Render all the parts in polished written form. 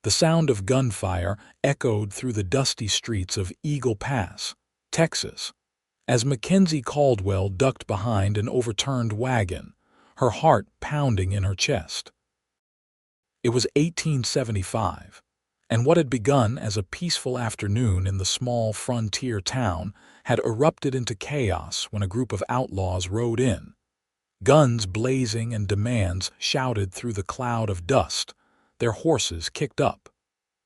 The sound of gunfire echoed through the dusty streets of Eagle Pass, Texas, as Mackenzie Caldwell ducked behind an overturned wagon, her heart pounding in her chest. It was 1875, and what had begun as a peaceful afternoon in the small frontier town had erupted into chaos when a group of outlaws rode in. Guns blazing and demands shouted through the cloud of dust, their horses kicked up.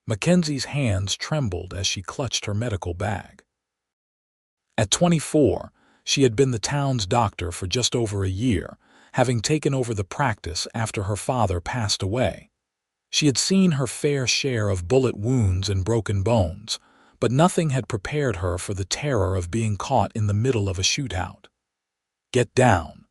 Mackenzie's hands trembled as she clutched her medical bag. At 24, she had been the town's doctor for just over a year, having taken over the practice after her father passed away. She had seen her fair share of bullet wounds and broken bones, but nothing had prepared her for the terror of being caught in the middle of a shootout. "Get down,"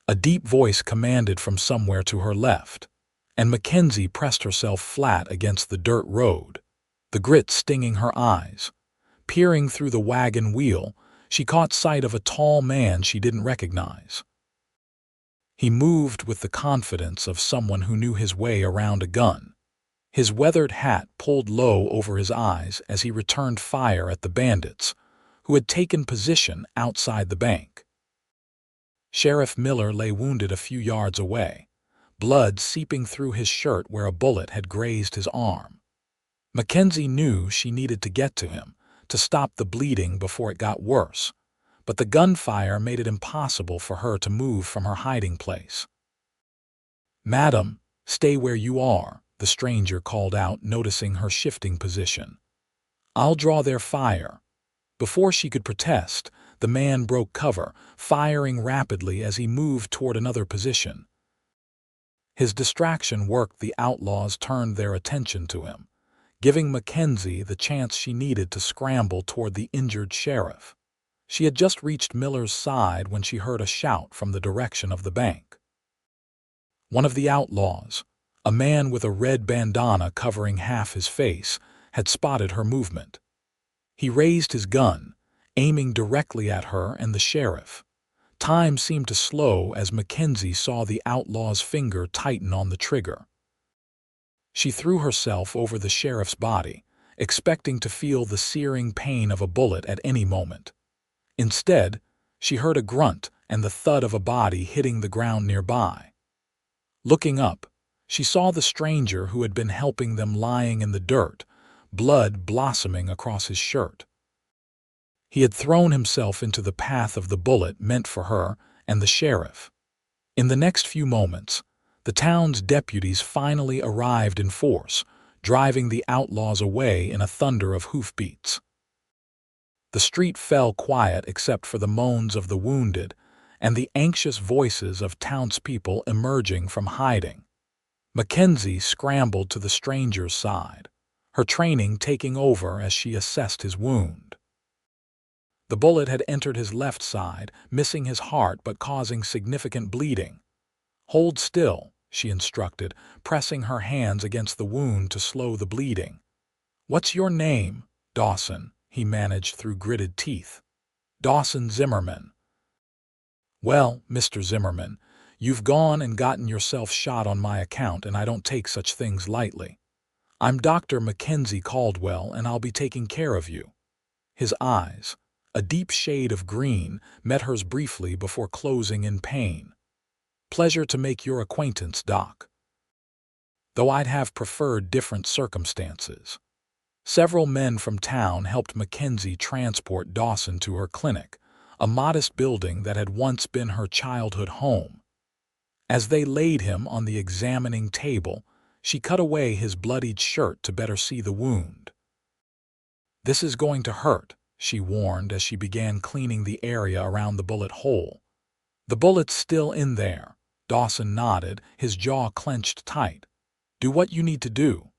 a deep voice commanded from somewhere to her left, and Mackenzie pressed herself flat against the dirt road, the grit stinging her eyes. Peering through the wagon wheel, she caught sight of a tall man she didn't recognize. He moved with the confidence of someone who knew his way around a gun, his weathered hat pulled low over his eyes as he returned fire at the bandits, who had taken position outside the bank. Sheriff Miller lay wounded a few yards away, blood seeping through his shirt where a bullet had grazed his arm. Mackenzie knew she needed to get to him, to stop the bleeding before it got worse, but the gunfire made it impossible for her to move from her hiding place. "Madam, stay where you are," the stranger called out, noticing her shifting position. "I'll draw their fire." Before she could protest, the man broke cover, firing rapidly as he moved toward another position. His distraction worked. The outlaws turned their attention to him, giving Mackenzie the chance she needed to scramble toward the injured sheriff. She had just reached Miller's side when she heard a shout from the direction of the bank. One of the outlaws, a man with a red bandana covering half his face, had spotted her movement. He raised his gun, aiming directly at her and the sheriff. Time seemed to slow as Mackenzie saw the outlaw's finger tighten on the trigger. She threw herself over the sheriff's body, expecting to feel the searing pain of a bullet at any moment. Instead, she heard a grunt and the thud of a body hitting the ground nearby. Looking up, she saw the stranger who had been helping them lying in the dirt, blood blossoming across his shirt. He had thrown himself into the path of the bullet meant for her and the sheriff. In the next few moments, the town's deputies finally arrived in force, driving the outlaws away in a thunder of hoofbeats. The street fell quiet except for the moans of the wounded and the anxious voices of townspeople emerging from hiding. Mackenzie scrambled to the stranger's side, her training taking over as she assessed his wound. The bullet had entered his left side, missing his heart but causing significant bleeding. "Hold still," she instructed, pressing her hands against the wound to slow the bleeding. "What's your name?" "Dawson," he managed through gritted teeth. "Dawson Zimmerman." "Well, Mr. Zimmerman, you've gone and gotten yourself shot on my account, and I don't take such things lightly. I'm Dr. Mackenzie Caldwell, and I'll be taking care of you." His eyes, a deep shade of green, met hers briefly before closing in pain. "Pleasure to make your acquaintance, Doc. Though I'd have preferred different circumstances." Several men from town helped Mackenzie transport Dawson to her clinic, a modest building that had once been her childhood home. As they laid him on the examining table, she cut away his bloodied shirt to better see the wound. "This is going to hurt," she warned as she began cleaning the area around the bullet hole. "The bullet's still in there." Dawson nodded, his jaw clenched tight. "Do what you need to do."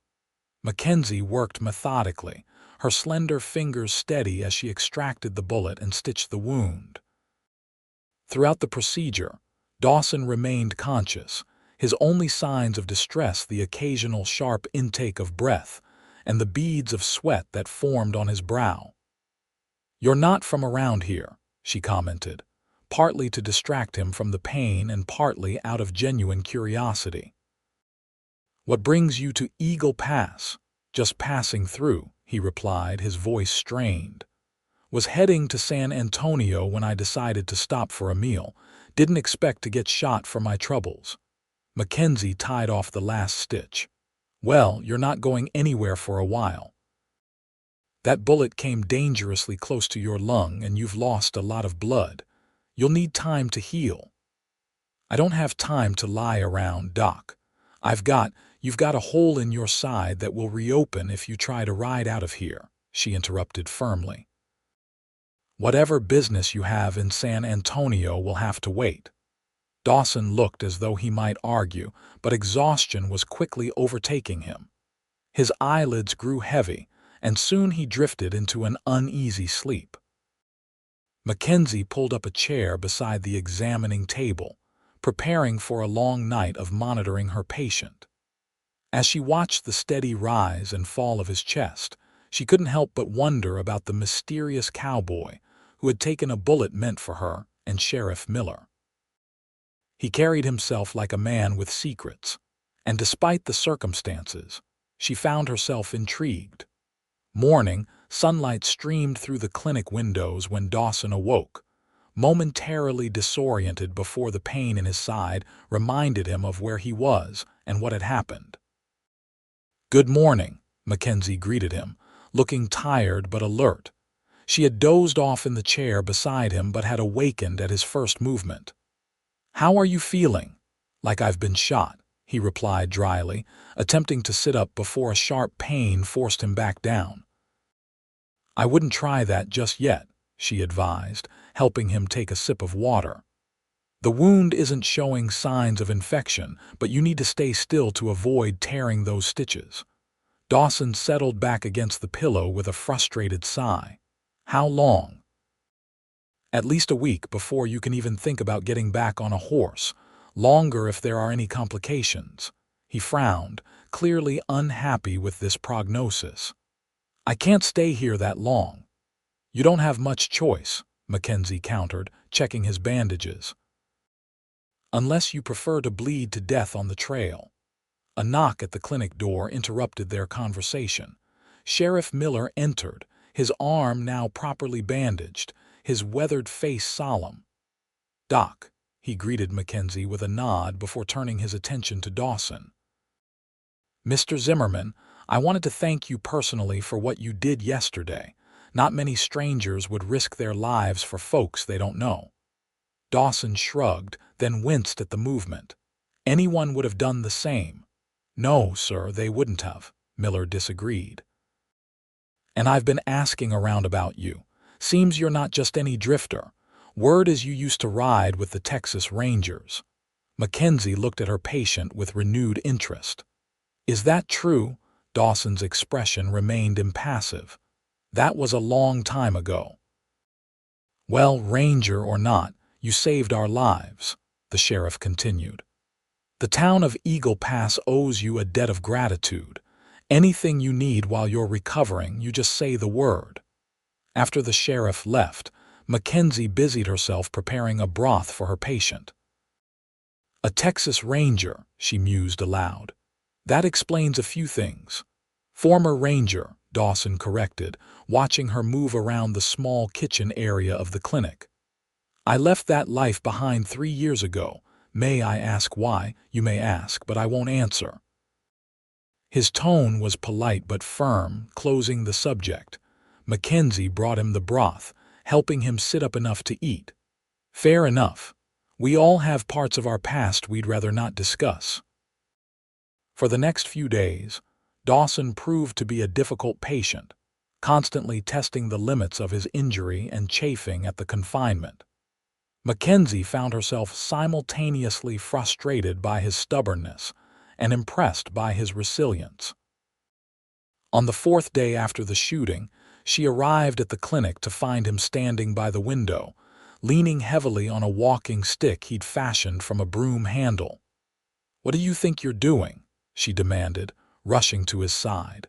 Mackenzie worked methodically, her slender fingers steady as she extracted the bullet and stitched the wound. Throughout the procedure, Dawson remained conscious, his only signs of distress the occasional sharp intake of breath and the beads of sweat that formed on his brow. "You're not from around here," she commented, partly to distract him from the pain and partly out of genuine curiosity. "What brings you to Eagle Pass?" "Just passing through," he replied, his voice strained. "Was heading to San Antonio when I decided to stop for a meal. Didn't expect to get shot for my troubles." Mackenzie tied off the last stitch. "Well, you're not going anywhere for a while. That bullet came dangerously close to your lung and you've lost a lot of blood. You'll need time to heal." "I don't have time to lie around, Doc. You've got a hole in your side that will reopen if you try to ride out of here," she interrupted firmly. "Whatever business you have in San Antonio will have to wait." Dawson looked as though he might argue, but exhaustion was quickly overtaking him. His eyelids grew heavy, and soon he drifted into an uneasy sleep. Mackenzie pulled up a chair beside the examining table, preparing for a long night of monitoring her patient. As she watched the steady rise and fall of his chest, she couldn't help but wonder about the mysterious cowboy who had taken a bullet meant for her and Sheriff Miller. He carried himself like a man with secrets, and despite the circumstances, she found herself intrigued. Morning, sunlight streamed through the clinic windows when Dawson awoke, momentarily disoriented before the pain in his side reminded him of where he was and what had happened. "Good morning," Mackenzie greeted him, looking tired but alert. She had dozed off in the chair beside him but had awakened at his first movement. "How are you feeling?" "Like I've been shot," he replied dryly, attempting to sit up before a sharp pain forced him back down. "I wouldn't try that just yet," she advised, helping him take a sip of water. "The wound isn't showing signs of infection, but you need to stay still to avoid tearing those stitches." Dawson settled back against the pillow with a frustrated sigh. "How long?" "At least a week before you can even think about getting back on a horse. Longer if there are any complications." He frowned, clearly unhappy with this prognosis. "I can't stay here that long." "You don't have much choice," Mackenzie countered, checking his bandages. "Unless you prefer to bleed to death on the trail." A knock at the clinic door interrupted their conversation. Sheriff Miller entered, his arm now properly bandaged, his weathered face solemn. "Doc," he greeted Mackenzie with a nod before turning his attention to Dawson. "Mr. Zimmerman, I wanted to thank you personally for what you did yesterday. Not many strangers would risk their lives for folks they don't know." Dawson shrugged, then winced at the movement. "Anyone would have done the same." "No, sir, they wouldn't have," Miller disagreed. "And I've been asking around about you. Seems you're not just any drifter. Word is you used to ride with the Texas Rangers." Mackenzie looked at her patient with renewed interest. "Is that true?" Dawson's expression remained impassive. "That was a long time ago." "Well, Ranger or not, you saved our lives," the sheriff continued. "The town of Eagle Pass owes you a debt of gratitude. Anything you need while you're recovering, you just say the word." After the sheriff left, Mackenzie busied herself preparing a broth for her patient. "A Texas Ranger," she mused aloud. "That explains a few things." "Former Ranger," Dawson corrected, watching her move around the small kitchen area of the clinic. "I left that life behind 3 years ago. May I ask why?" "You may ask, but I won't answer." His tone was polite but firm, closing the subject. Mackenzie brought him the broth, helping him sit up enough to eat. "Fair enough. We all have parts of our past we'd rather not discuss." For the next few days, Dawson proved to be a difficult patient, constantly testing the limits of his injury and chafing at the confinement. Mackenzie found herself simultaneously frustrated by his stubbornness and impressed by his resilience. On the 4th day after the shooting, she arrived at the clinic to find him standing by the window, leaning heavily on a walking stick he'd fashioned from a broom handle. "What do you think you're doing?" she demanded, rushing to his side.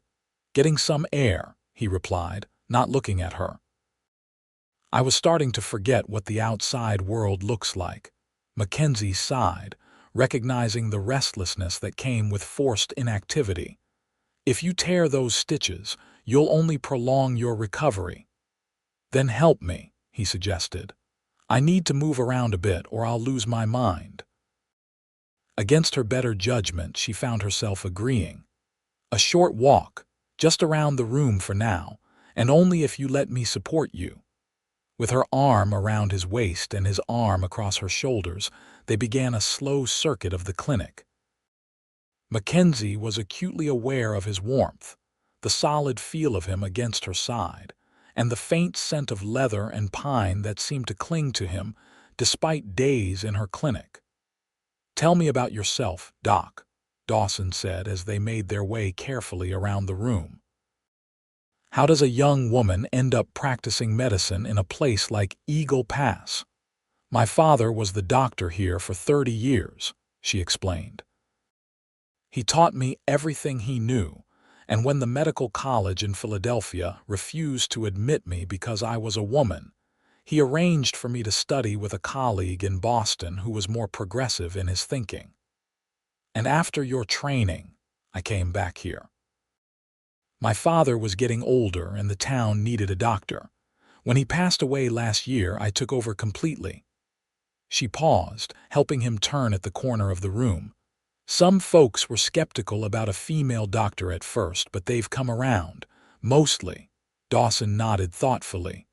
"Getting some air," he replied, not looking at her. "I was starting to forget what the outside world looks like." Mackenzie sighed, recognizing the restlessness that came with forced inactivity. "If you tear those stitches, you'll only prolong your recovery." "Then help me," he suggested. "I need to move around a bit or I'll lose my mind." Against her better judgment, she found herself agreeing. "A short walk, just around the room for now, and only if you let me support you." With her arm around his waist and his arm across her shoulders, they began a slow circuit of the clinic. Mackenzie was acutely aware of his warmth, the solid feel of him against her side, and the faint scent of leather and pine that seemed to cling to him despite days in her clinic. "Tell me about yourself, Doc," Dawson said as they made their way carefully around the room. "How does a young woman end up practicing medicine in a place like Eagle Pass?" "My father was the doctor here for 30 years, she explained. "He taught me everything he knew, and when the medical college in Philadelphia refused to admit me because I was a woman, he arranged for me to study with a colleague in Boston who was more progressive in his thinking. And after your training, I came back here. My father was getting older and the town needed a doctor. When he passed away last year, I took over completely." She paused, helping him turn at the corner of the room. "Some folks were skeptical about a female doctor at first, but they've come around. Mostly." Dawson nodded thoughtfully.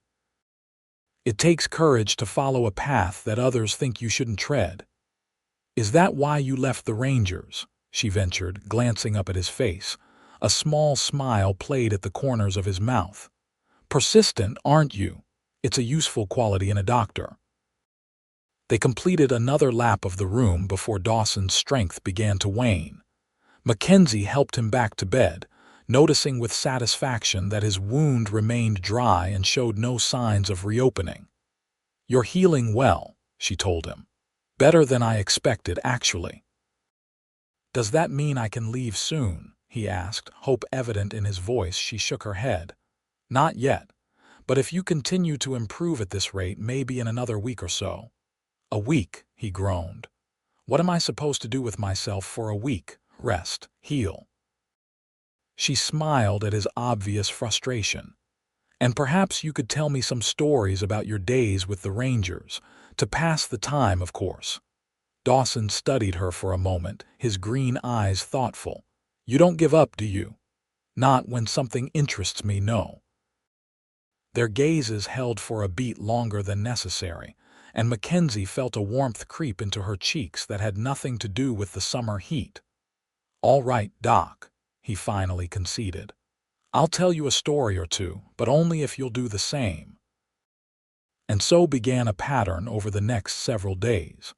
"It takes courage to follow a path that others think you shouldn't tread." "Is that why you left the Rangers?" she ventured, glancing up at his face. A small smile played at the corners of his mouth. "Persistent, aren't you? It's a useful quality in a doctor." They completed another lap of the room before Dawson's strength began to wane. Mackenzie helped him back to bed, noticing with satisfaction that his wound remained dry and showed no signs of reopening. "You're healing well," she told him. "Better than I expected, actually." "Does that mean I can leave soon?" he asked, hope evident in his voice. She shook her head. "Not yet, but if you continue to improve at this rate, maybe in another week or so." "A week," he groaned. "What am I supposed to do with myself for a week? Rest, heal?" She smiled at his obvious frustration. "And perhaps you could tell me some stories about your days with the Rangers, to pass the time, of course." Dawson studied her for a moment, his green eyes thoughtful. "You don't give up, do you?" "Not when something interests me, no." Their gazes held for a beat longer than necessary, and Mackenzie felt a warmth creep into her cheeks that had nothing to do with the summer heat. "All right, Doc," he finally conceded. "I'll tell you a story or two, but only if you'll do the same." And so began a pattern over the next several days.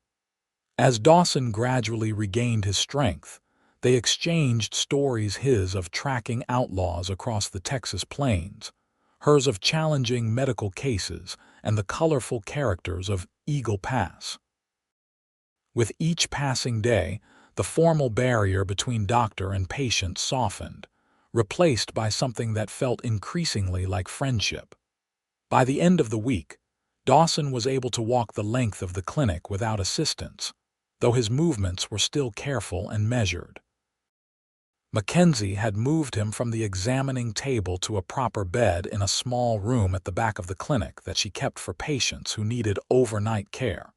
As Dawson gradually regained his strength, they exchanged stories, his of tracking outlaws across the Texas plains, hers of challenging medical cases and the colorful characters of Eagle Pass. With each passing day, the formal barrier between doctor and patient softened, replaced by something that felt increasingly like friendship. By the end of the week, Dawson was able to walk the length of the clinic without assistance, though his movements were still careful and measured. Mackenzie had moved him from the examining table to a proper bed in a small room at the back of the clinic that she kept for patients who needed overnight care.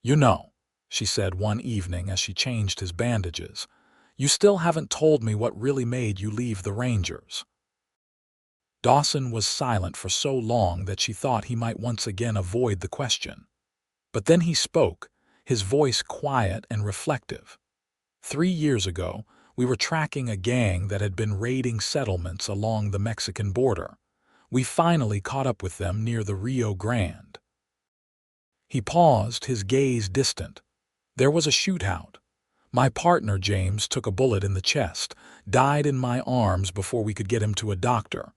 "You know," she said one evening as she changed his bandages, "you still haven't told me what really made you leave the Rangers." Dawson was silent for so long that she thought he might once again avoid the question. But then he spoke, his voice quiet and reflective. 3 years ago, we were tracking a gang that had been raiding settlements along the Mexican border. We finally caught up with them near the Rio Grande." He paused, his gaze distant. "There was a shootout. My partner, James, took a bullet in the chest, died in my arms before we could get him to a doctor."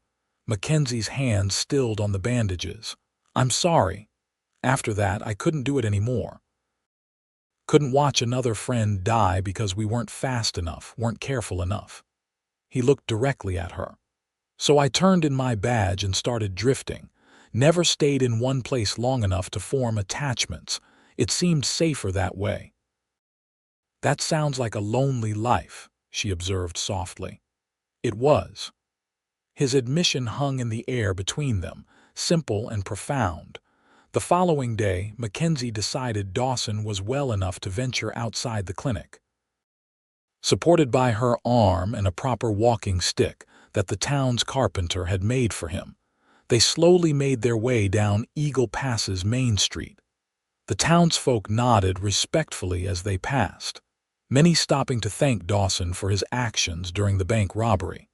Mackenzie's hands stilled on the bandages. "I'm sorry. After that, I couldn't do it anymore. Couldn't watch another friend die because we weren't fast enough, weren't careful enough." He looked directly at her. "So I turned in my badge and started drifting. Never stayed in one place long enough to form attachments. It seemed safer that way." "That sounds like a lonely life," she observed softly. It was. His admission hung in the air between them, simple and profound. The following day, Mackenzie decided Dawson was well enough to venture outside the clinic. Supported by her arm and a proper walking stick that the town's carpenter had made for him, they slowly made their way down Eagle Pass's Main Street. The townsfolk nodded respectfully as they passed, many stopping to thank Dawson for his actions during the bank robbery.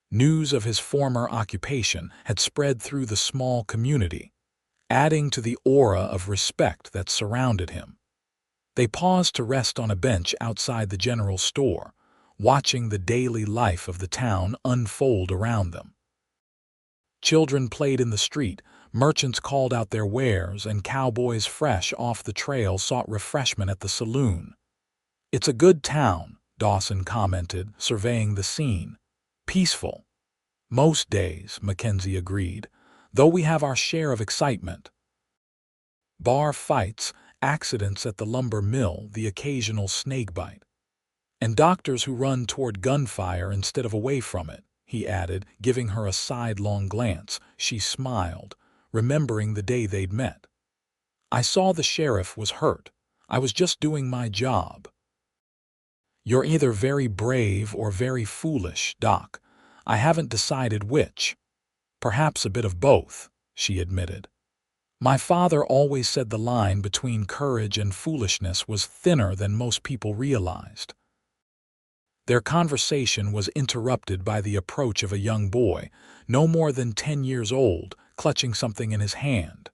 News of his former occupation had spread through the small community, adding to the aura of respect that surrounded him. They paused to rest on a bench outside the general store, watching the daily life of the town unfold around them. Children played in the street, merchants called out their wares, and cowboys fresh off the trail sought refreshment at the saloon. "It's a good town," Dawson commented, surveying the scene. "Peaceful." "Most days," Mackenzie agreed, "though we have our share of excitement. Bar fights, accidents at the lumber mill, the occasional snakebite. And doctors who run toward gunfire instead of away from it," he added, giving her a sidelong glance. She smiled, remembering the day they'd met. "I saw the sheriff was hurt. I was just doing my job." "You're either very brave or very foolish, Doc. I haven't decided which." "Perhaps a bit of both," she admitted. "My father always said the line between courage and foolishness was thinner than most people realized." Their conversation was interrupted by the approach of a young boy, no more than 10 years old, clutching something in his hand.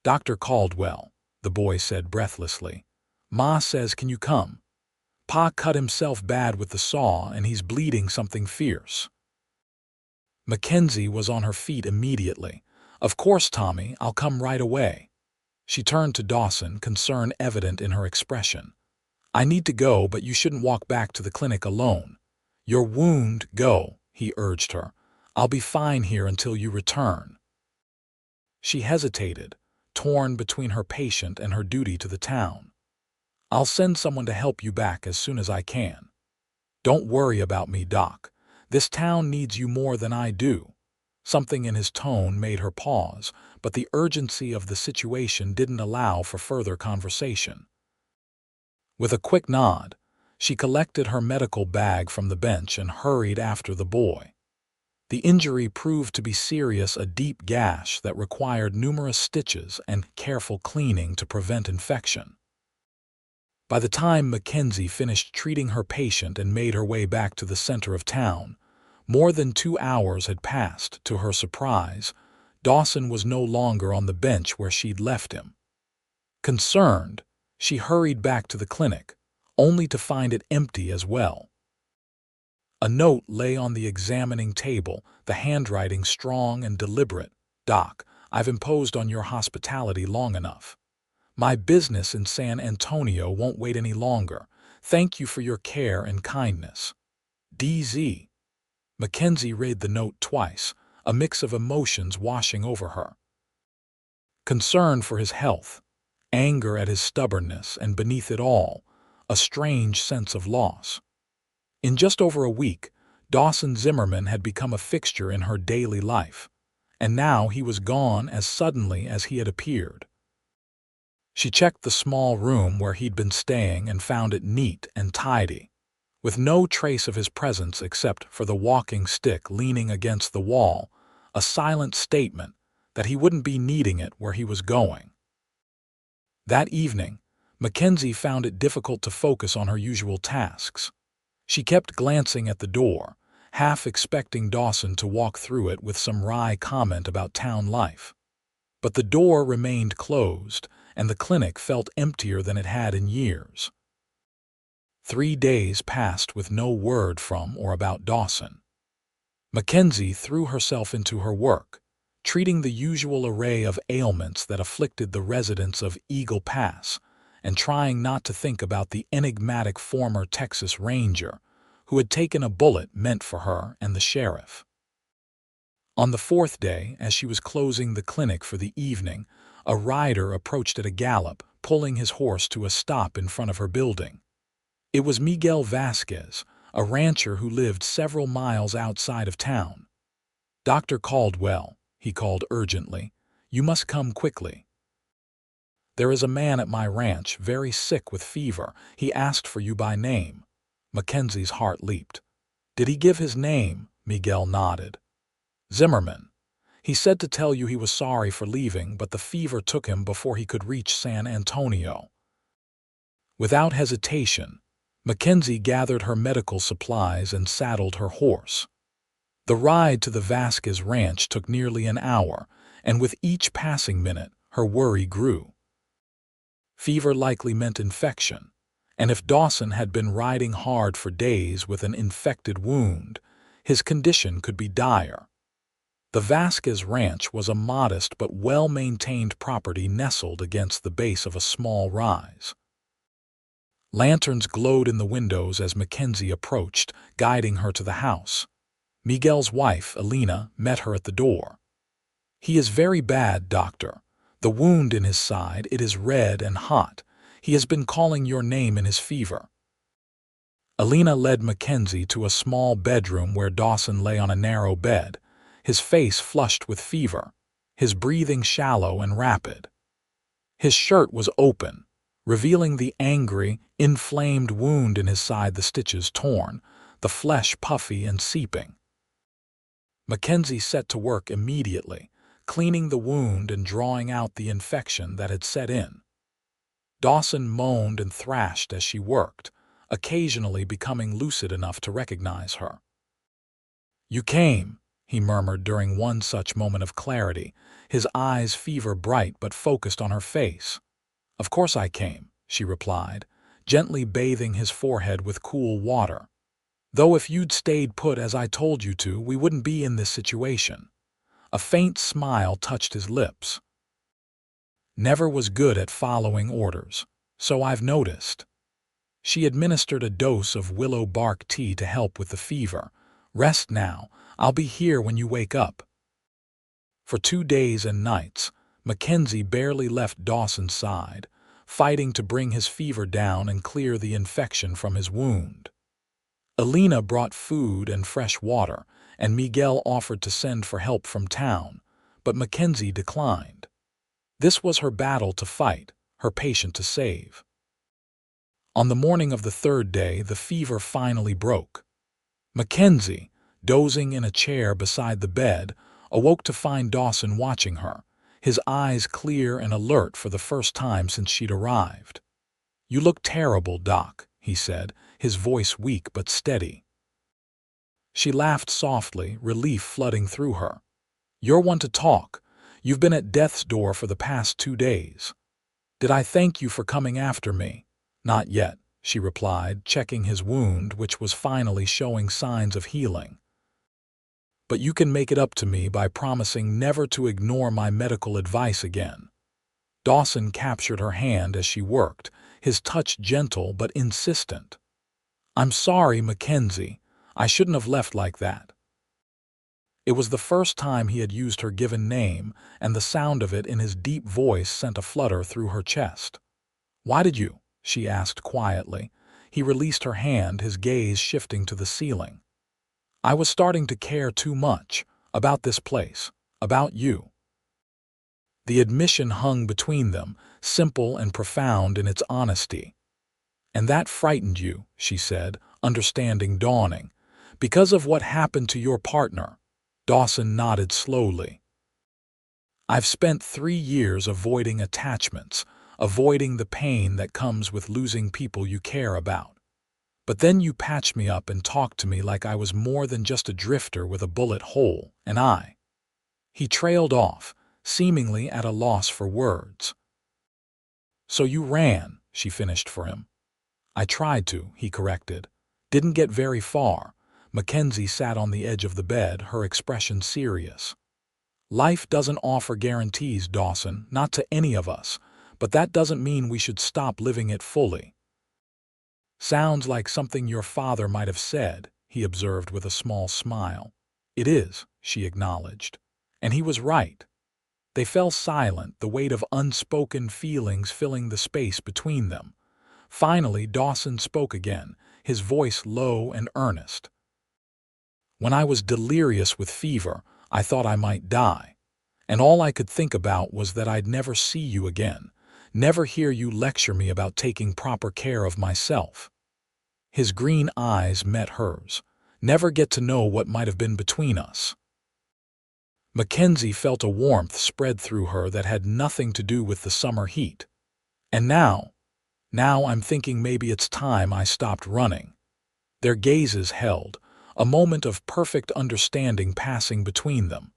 "Dr. Caldwell," the boy said breathlessly. "Ma says, can you come? Pa cut himself bad with the saw and he's bleeding something fierce." Mackenzie was on her feet immediately. "Of course, Tommy, I'll come right away." She turned to Dawson, concern evident in her expression. "I need to go, but you shouldn't walk back to the clinic alone. Your wound, go," he urged her. "I'll be fine here until you return." She hesitated, torn between her patient and her duty to the town. "I'll send someone to help you back as soon as I can." "Don't worry about me, Doc. This town needs you more than I do." Something in his tone made her pause, but the urgency of the situation didn't allow for further conversation. With a quick nod, she collected her medical bag from the bench and hurried after the boy. The injury proved to be serious, a deep gash that required numerous stitches and careful cleaning to prevent infection. By the time Mackenzie finished treating her patient and made her way back to the center of town, more than 2 hours had passed. To her surprise, Dawson was no longer on the bench where she'd left him. Concerned, she hurried back to the clinic, only to find it empty as well. A note lay on the examining table, the handwriting strong and deliberate. "Doc, I've imposed on your hospitality long enough. My business in San Antonio won't wait any longer. Thank you for your care and kindness. DZ." Mackenzie read the note twice, a mix of emotions washing over her. Concern for his health, anger at his stubbornness, and beneath it all, a strange sense of loss. In just over a week, Dawson Zimmerman had become a fixture in her daily life, and now he was gone as suddenly as he had appeared. She checked the small room where he'd been staying and found it neat and tidy, with no trace of his presence except for the walking stick leaning against the wall, a silent statement that he wouldn't be needing it where he was going. That evening, Mackenzie found it difficult to focus on her usual tasks. She kept glancing at the door, half expecting Dawson to walk through it with some wry comment about town life. But the door remained closed, and the clinic felt emptier than it had in years. 3 days passed with no word from or about Dawson. Mackenzie threw herself into her work, treating the usual array of ailments that afflicted the residents of Eagle Pass, and trying not to think about the enigmatic former Texas Ranger who had taken a bullet meant for her and the sheriff. On the 4th day, as she was closing the clinic for the evening, a rider approached at a gallop, pulling his horse to a stop in front of her building. It was Miguel Vasquez, a rancher who lived several miles outside of town. "Dr. Caldwell," he called urgently, "you must come quickly. There is a man at my ranch, very sick with fever. He asked for you by name." Mackenzie's heart leaped. "Did he give his name?" Miguel nodded. "Zimmerman. He said to tell you he was sorry for leaving, but the fever took him before he could reach San Antonio." Without hesitation, Mackenzie gathered her medical supplies and saddled her horse. The ride to the Vasquez ranch took nearly an hour, and with each passing minute, her worry grew. Fever likely meant infection, and if Dawson had been riding hard for days with an infected wound, his condition could be dire. The Vasquez ranch was a modest but well-maintained property nestled against the base of a small rise. Lanterns glowed in the windows as Mackenzie approached, guiding her to the house. Miguel's wife, Elena, met her at the door. "He is very bad, doctor. The wound in his side, it is red and hot. He has been calling your name in his fever." Elena led Mackenzie to a small bedroom where Dawson lay on a narrow bed, his face flushed with fever, his breathing shallow and rapid. His shirt was open, revealing the angry, inflamed wound in his side, the stitches torn, the flesh puffy and seeping. Mackenzie set to work immediately, cleaning the wound and drawing out the infection that had set in. Dawson moaned and thrashed as she worked, occasionally becoming lucid enough to recognize her. "You came," he murmured during one such moment of clarity, his eyes fever-bright but focused on her face. "Of course I came," she replied, gently bathing his forehead with cool water. "Though if you'd stayed put as I told you to, we wouldn't be in this situation." A faint smile touched his lips. "Never was good at following orders, so I've noticed." She administered a dose of willow bark tea to help with the fever. "Rest now. I'll be here when you wake up." For 2 days and nights, Mackenzie barely left Dawson's side, fighting to bring his fever down and clear the infection from his wound. Elena brought food and fresh water, and Miguel offered to send for help from town, but Mackenzie declined. This was her battle to fight, her patient to save. On the morning of the 3rd day, the fever finally broke. Mackenzie, dozing in a chair beside the bed, awoke to find Dawson watching her, his eyes clear and alert for the first time since she'd arrived. "You look terrible, Doc," he said, his voice weak but steady. She laughed softly, relief flooding through her. "You're one to talk. You've been at death's door for the past 2 days. Did I thank you for coming after me?" "Not yet," she replied, checking his wound, which was finally showing signs of healing. "But you can make it up to me by promising never to ignore my medical advice again." Dawson captured her hand as she worked, his touch gentle but insistent. "I'm sorry, Mackenzie. I shouldn't have left like that." It was the first time he had used her given name, and the sound of it in his deep voice sent a flutter through her chest. "Why did you?" she asked quietly. He released her hand, his gaze shifting to the ceiling. "I was starting to care too much about this place, about you." The admission hung between them, simple and profound in its honesty. "And that frightened you," she said, understanding dawning, "because of what happened to your partner." Dawson nodded slowly. "I've spent 3 years avoiding attachments, avoiding the pain that comes with losing people you care about. But then you patched me up and talked to me like I was more than just a drifter with a bullet hole, and I—" He trailed off, seemingly at a loss for words. "So you ran," she finished for him. "I tried to," he corrected. "Didn't get very far." Mackenzie sat on the edge of the bed, her expression serious. "Life doesn't offer guarantees, Dawson, not to any of us, but that doesn't mean we should stop living it fully." "Sounds like something your father might have said," he observed with a small smile. "It is," she acknowledged. "And he was right." They fell silent, the weight of unspoken feelings filling the space between them. Finally, Dawson spoke again, his voice low and earnest. "When I was delirious with fever, I thought I might die. And all I could think about was that I'd never see you again, never hear you lecture me about taking proper care of myself." His green eyes met hers. "Never get to know what might have been between us." Mackenzie felt a warmth spread through her that had nothing to do with the summer heat. "And now I'm thinking maybe it's time I stopped running." Their gazes held, a moment of perfect understanding passing between them.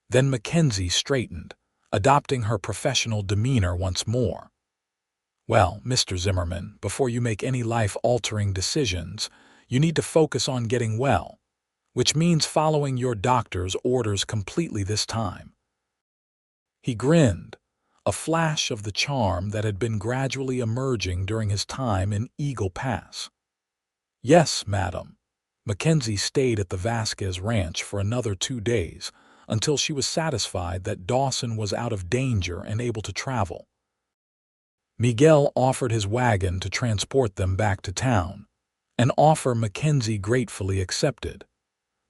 Then Mackenzie straightened, adopting her professional demeanor once more. "Well, Mr. Zimmerman, before you make any life-altering decisions, you need to focus on getting well, which means following your doctor's orders completely this time." He grinned, a flash of the charm that had been gradually emerging during his time in Eagle Pass. "Yes, madam." Mackenzie stayed at the Vasquez Ranch for another 2 days, until she was satisfied that Dawson was out of danger and able to travel. Miguel offered his wagon to transport them back to town, an offer Mackenzie gratefully accepted.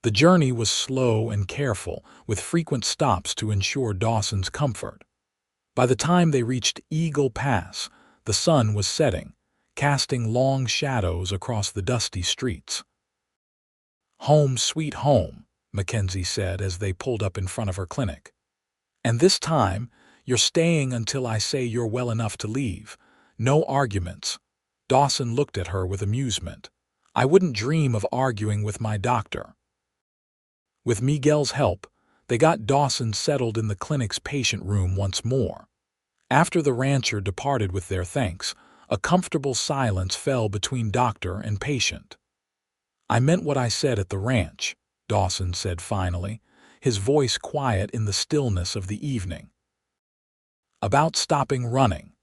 The journey was slow and careful, with frequent stops to ensure Dawson's comfort. By the time they reached Eagle Pass, the sun was setting, casting long shadows across the dusty streets. "Home sweet home," Mackenzie said as they pulled up in front of her clinic. "And this time, you're staying until I say you're well enough to leave. No arguments." Dawson looked at her with amusement. "I wouldn't dream of arguing with my doctor." With Miguel's help, they got Dawson settled in the clinic's patient room once more. After the rancher departed with their thanks, a comfortable silence fell between doctor and patient. "I meant what I said at the ranch," Dawson said finally, his voice quiet in the stillness of the evening. "About stopping running."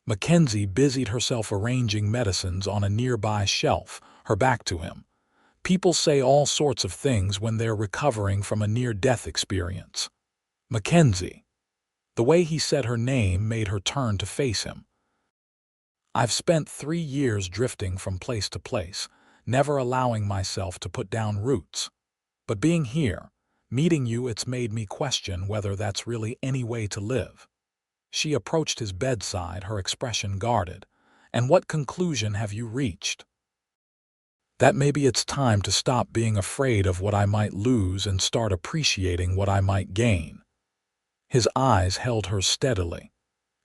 Mackenzie busied herself arranging medicines on a nearby shelf, her back to him. People say all sorts of things when they're recovering from a near-death experience. "Mackenzie." The way he said her name made her turn to face him. "I've spent 3 years drifting from place to place, never allowing myself to put down roots. But being here, meeting you, it's made me question whether that's really any way to live." She approached his bedside, her expression guarded. "And what conclusion have you reached?" "That maybe it's time to stop being afraid of what I might lose and start appreciating what I might gain." His eyes held hers steadily.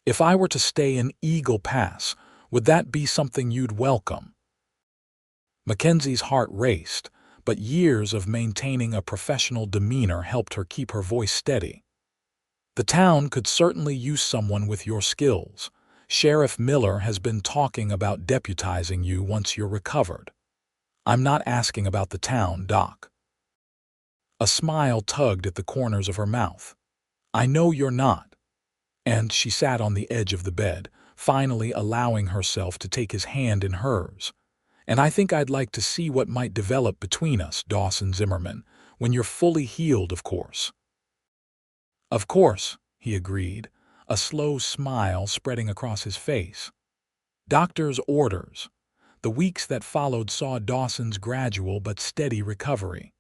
"If I were to stay in Eagle Pass, would that be something you'd welcome?" Mackenzie's heart raced, but years of maintaining a professional demeanor helped her keep her voice steady. "The town could certainly use someone with your skills. Sheriff Miller has been talking about deputizing you once you're recovered." "I'm not asking about the town, Doc." A smile tugged at the corners of her mouth. "I know you're not." And she sat on the edge of the bed, finally allowing herself to take his hand in hers. "And I think I'd like to see what might develop between us, Dawson Zimmerman, when you're fully healed, of course." "Of course," he agreed, a slow smile spreading across his face. Doctor's orders. The weeks that followed saw Dawson's gradual but steady recovery.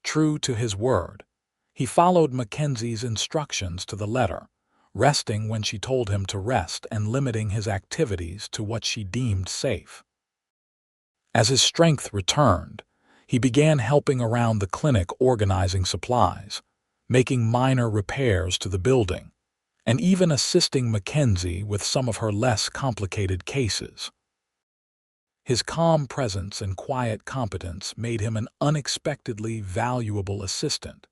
True to his word, he followed Mackenzie's instructions to the letter, resting when she told him to rest and limiting his activities to what she deemed safe. As his strength returned, he began helping around the clinic organizing supplies, making minor repairs to the building, and even assisting Mackenzie with some of her less complicated cases. His calm presence and quiet competence made him an unexpectedly valuable assistant,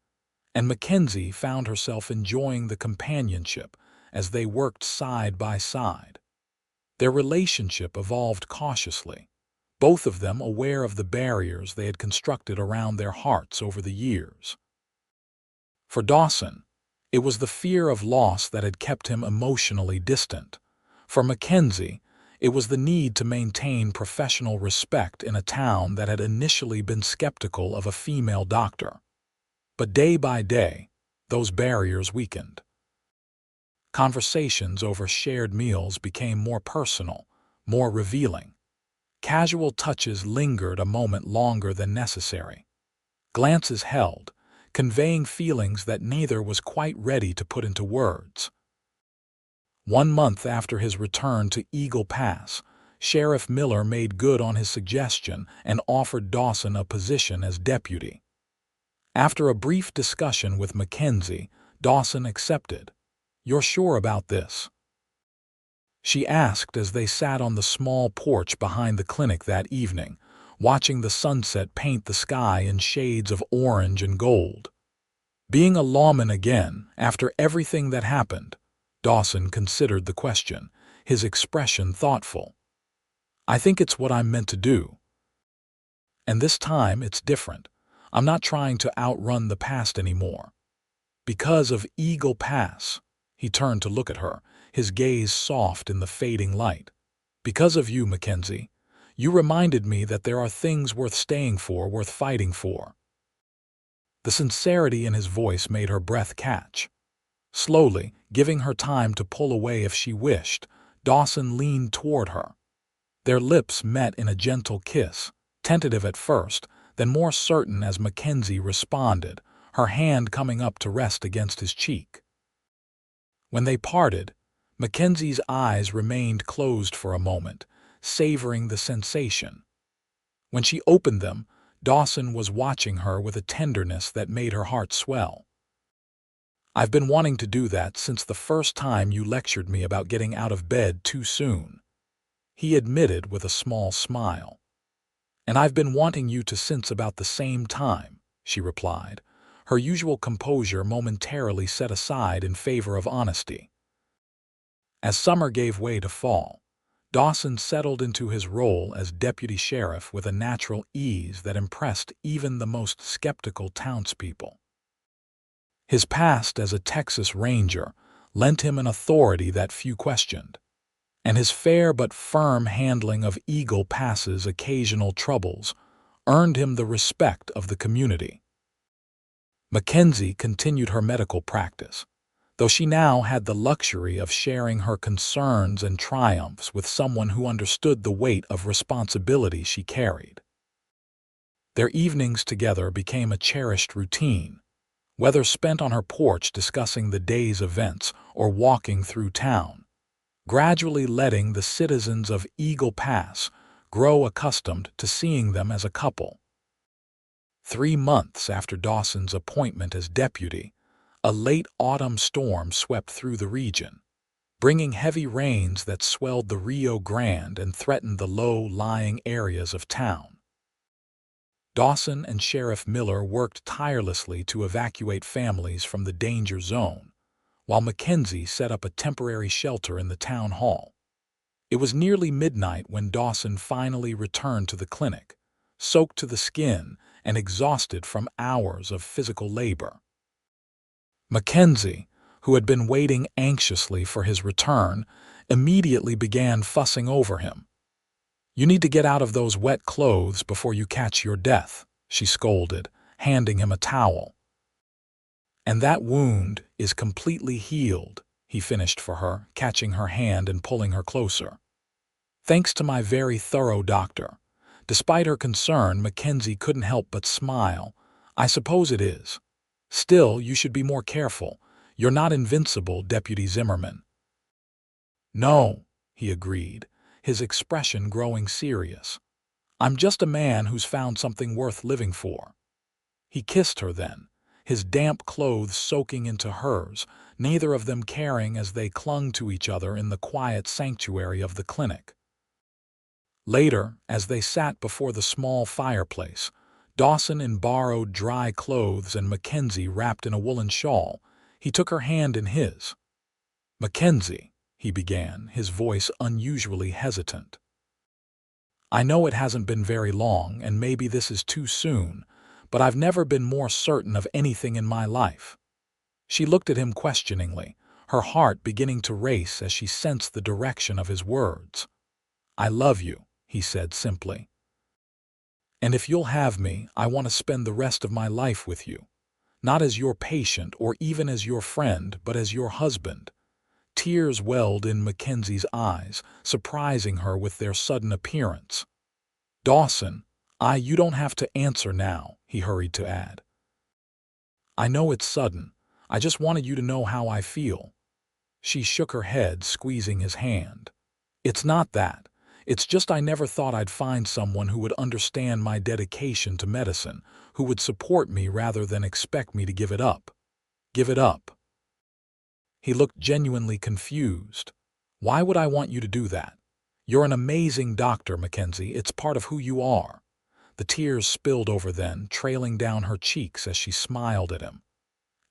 and Mackenzie found herself enjoying the companionship as they worked side by side. Their relationship evolved cautiously, both of them aware of the barriers they had constructed around their hearts over the years. For Dawson, it was the fear of loss that had kept him emotionally distant. For Mackenzie, it was the need to maintain professional respect in a town that had initially been skeptical of a female doctor. But day by day, those barriers weakened. Conversations over shared meals became more personal, more revealing. Casual touches lingered a moment longer than necessary. Glances held, conveying feelings that neither was quite ready to put into words. 1 month after his return to Eagle Pass, Sheriff Miller made good on his suggestion and offered Dawson a position as deputy. After a brief discussion with Mackenzie, Dawson accepted. "You're sure about this?" she asked as they sat on the small porch behind the clinic that evening, watching the sunset paint the sky in shades of orange and gold. Being a lawman again, after everything that happened, Dawson considered the question, his expression thoughtful. "I think it's what I'm meant to do. And this time it's different. I'm not trying to outrun the past anymore. Because of Eagle Pass," he turned to look at her, his gaze soft in the fading light. "Because of you, Mackenzie. You reminded me that there are things worth staying for, worth fighting for." The sincerity in his voice made her breath catch. Slowly, giving her time to pull away if she wished, Dawson leaned toward her. Their lips met in a gentle kiss, tentative at first, then more certain as Mackenzie responded, her hand coming up to rest against his cheek. When they parted, Mackenzie's eyes remained closed for a moment, savoring the sensation. When she opened them, Dawson was watching her with a tenderness that made her heart swell. "I've been wanting to do that since the first time you lectured me about getting out of bed too soon," he admitted with a small smile. "And I've been wanting you to since about the same time," she replied, her usual composure momentarily set aside in favor of honesty. As summer gave way to fall, Dawson settled into his role as deputy sheriff with a natural ease that impressed even the most skeptical townspeople. His past as a Texas Ranger lent him an authority that few questioned, and his fair but firm handling of Eagle Pass's occasional troubles earned him the respect of the community. Mackenzie continued her medical practice, though she now had the luxury of sharing her concerns and triumphs with someone who understood the weight of responsibility she carried. Their evenings together became a cherished routine, whether spent on her porch discussing the day's events or walking through town, gradually letting the citizens of Eagle Pass grow accustomed to seeing them as a couple. 3 months after Dawson's appointment as deputy, a late autumn storm swept through the region, bringing heavy rains that swelled the Rio Grande and threatened the low-lying areas of town. Dawson and Sheriff Miller worked tirelessly to evacuate families from the danger zone, while Mackenzie set up a temporary shelter in the town hall. It was nearly midnight when Dawson finally returned to the clinic, soaked to the skin and exhausted from hours of physical labor. Mackenzie, who had been waiting anxiously for his return, immediately began fussing over him. "You need to get out of those wet clothes before you catch your death," she scolded, handing him a towel. "And that wound is completely healed," he finished for her, catching her hand and pulling her closer. "Thanks to my very thorough doctor." Despite her concern, Mackenzie couldn't help but smile. "I suppose it is. Still, you should be more careful. You're not invincible, Deputy Zimmerman." "No," he agreed, his expression growing serious. "I'm just a man who's found something worth living for." He kissed her then, his damp clothes soaking into hers, neither of them caring as they clung to each other in the quiet sanctuary of the clinic. Later, as they sat before the small fireplace, Dawson in borrowed dry clothes and Mackenzie wrapped in a woolen shawl, he took her hand in his. "Mackenzie," he began, his voice unusually hesitant. "I know it hasn't been very long, and maybe this is too soon, but I've never been more certain of anything in my life." She looked at him questioningly, her heart beginning to race as she sensed the direction of his words. "I love you," he said simply. "And if you'll have me, I want to spend the rest of my life with you, not as your patient or even as your friend, but as your husband. Tears welled in Mackenzie's eyes, surprising her with their sudden appearance. "Dawson, you don't have to answer now," he hurried to add. "I know it's sudden. I just wanted you to know how I feel." She shook her head, squeezing his hand. "It's not that. It's just I never thought I'd find someone who would understand my dedication to medicine, who would support me rather than expect me to give it up." "Give it up?" He looked genuinely confused. "Why would I want you to do that? You're an amazing doctor, Mackenzie. It's part of who you are." The tears spilled over then, trailing down her cheeks as she smiled at him.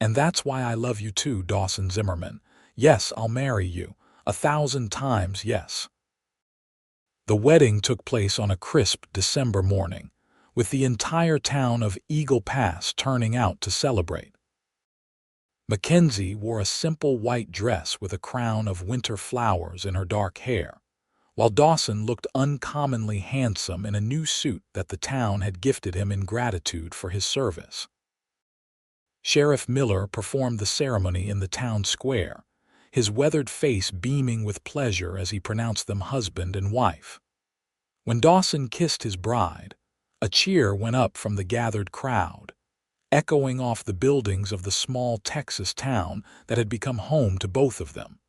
"And that's why I love you too, Dawson Zimmerman. Yes, I'll marry you. 1,000 times yes." The wedding took place on a crisp December morning, with the entire town of Eagle Pass turning out to celebrate. Mackenzie wore a simple white dress with a crown of winter flowers in her dark hair, while Dawson looked uncommonly handsome in a new suit that the town had gifted him in gratitude for his service. Sheriff Miller performed the ceremony in the town square, his weathered face beaming with pleasure as he pronounced them husband and wife. When Dawson kissed his bride, a cheer went up from the gathered crowd, echoing off the buildings of the small Texas town that had become home to both of them.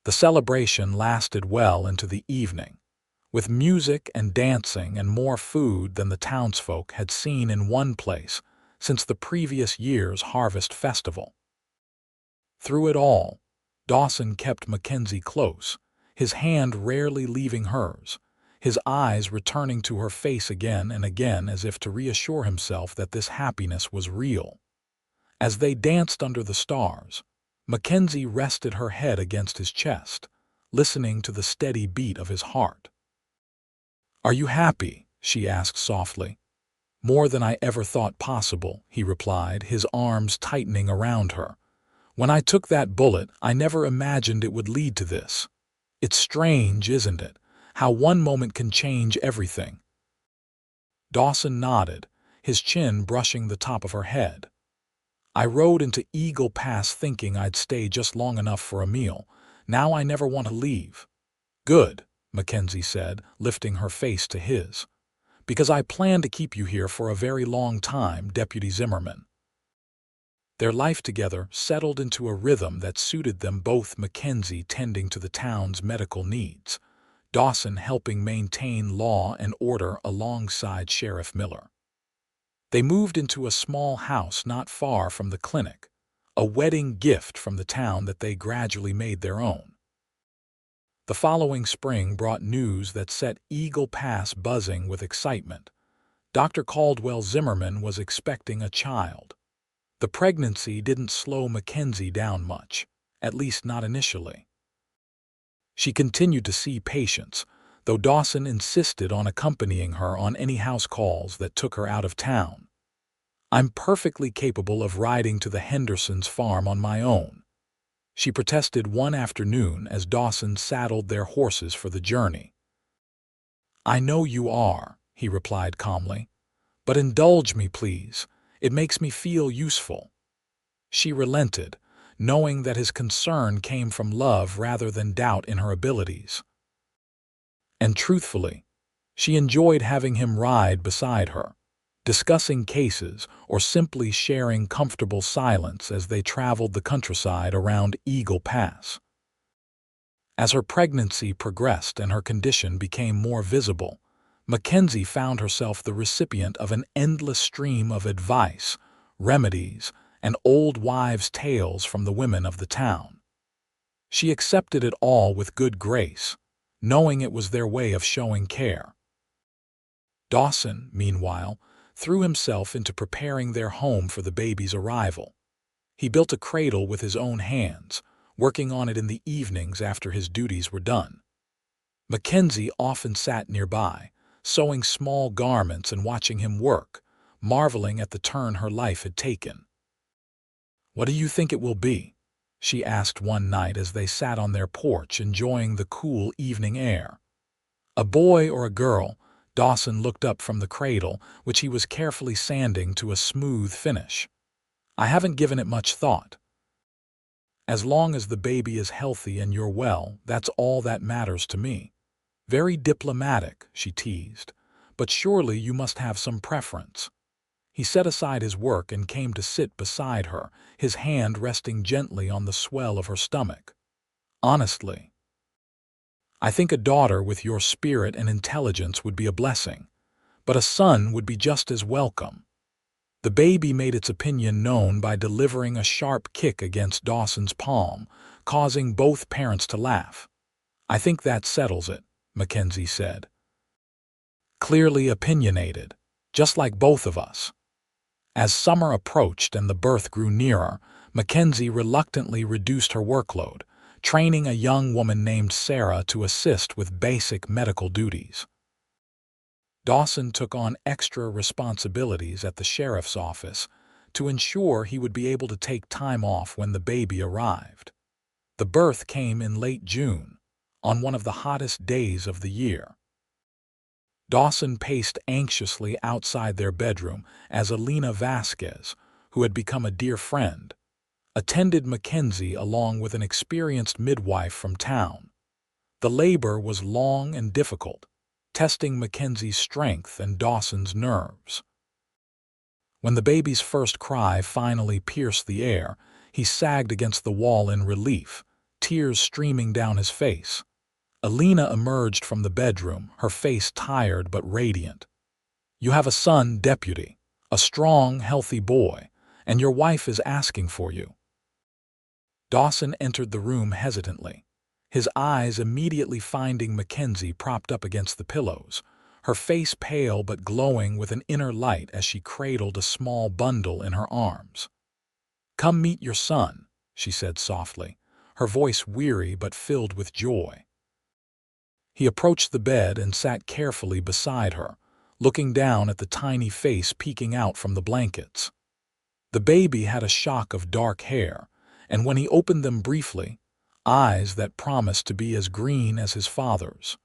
The celebration lasted well into the evening, with music and dancing and more food than the townsfolk had seen in one place since the previous year's harvest festival. Through it all, Dawson kept Mackenzie close, his hand rarely leaving hers, his eyes returning to her face again and again as if to reassure himself that this happiness was real. As they danced under the stars, Mackenzie rested her head against his chest, listening to the steady beat of his heart. "Are you happy?" she asked softly. "More than I ever thought possible," he replied, his arms tightening around her. "When I took that bullet, I never imagined it would lead to this. It's strange, isn't it, how one moment can change everything?" Dawson nodded, his chin brushing the top of her head. "I rode into Eagle Pass thinking I'd stay just long enough for a meal. Now I never want to leave." "Good," Mackenzie said, lifting her face to his. "Because I plan to keep you here for a very long time, Deputy Zimmerman." Their life together settled into a rhythm that suited them both, Mackenzie tending to the town's medical needs, Dawson helping maintain law and order alongside Sheriff Miller. They moved into a small house not far from the clinic, a wedding gift from the town that they gradually made their own. The following spring brought news that set Eagle Pass buzzing with excitement. Dr. Caldwell Zimmerman was expecting a child. The pregnancy didn't slow Mackenzie down much, at least not initially. She continued to see patients, though Dawson insisted on accompanying her on any house calls that took her out of town. "I'm perfectly capable of riding to the Hendersons' farm on my own," she protested one afternoon as Dawson saddled their horses for the journey. "I know you are," he replied calmly, "but indulge me, please. It makes me feel useful." She relented, knowing that his concern came from love rather than doubt in her abilities. And truthfully, she enjoyed having him ride beside her, discussing cases or simply sharing comfortable silence as they traveled the countryside around Eagle Pass. As her pregnancy progressed and her condition became more visible, Mackenzie found herself the recipient of an endless stream of advice, remedies, and old wives' tales from the women of the town. She accepted it all with good grace, knowing it was their way of showing care. Dawson, meanwhile, threw himself into preparing their home for the baby's arrival. He built a cradle with his own hands, working on it in the evenings after his duties were done. Mackenzie often sat nearby, sewing small garments and watching him work, marveling at the turn her life had taken. "What do you think it will be?" she asked one night as they sat on their porch enjoying the cool evening air. "A boy or a girl?" Dawson looked up from the cradle, which he was carefully sanding to a smooth finish. "I haven't given it much thought." As long as the baby is healthy and you're well, that's all that matters to me." "Very diplomatic," she teased. "But surely you must have some preference." He set aside his work and came to sit beside her, his hand resting gently on the swell of her stomach. "Honestly, I think a daughter with your spirit and intelligence would be a blessing, but a son would be just as welcome." The baby made its opinion known by delivering a sharp kick against Dawson's palm, causing both parents to laugh. "I think that settles it," Mackenzie said. Clearly opinionated, just like both of us. As summer approached and the birth grew nearer, Mackenzie reluctantly reduced her workload, training a young woman named Sarah to assist with basic medical duties. Dawson took on extra responsibilities at the sheriff's office to ensure he would be able to take time off when the baby arrived. The birth came in late June, on one of the hottest days of the year. Dawson paced anxiously outside their bedroom as Alina Vasquez, who had become a dear friend, attended Mackenzie along with an experienced midwife from town. The labor was long and difficult, testing Mackenzie's strength and Dawson's nerves. When the baby's first cry finally pierced the air, he sagged against the wall in relief, tears streaming down his face. Alina emerged from the bedroom, her face tired but radiant. "You have a son, Deputy, a strong, healthy boy, and your wife is asking for you." Dawson entered the room hesitantly, his eyes immediately finding Mackenzie propped up against the pillows, her face pale but glowing with an inner light as she cradled a small bundle in her arms. "Come meet your son," she said softly, her voice weary but filled with joy. He approached the bed and sat carefully beside her, looking down at the tiny face peeking out from the blankets. The baby had a shock of dark hair, and when he opened them briefly, eyes that promised to be as green as his father's.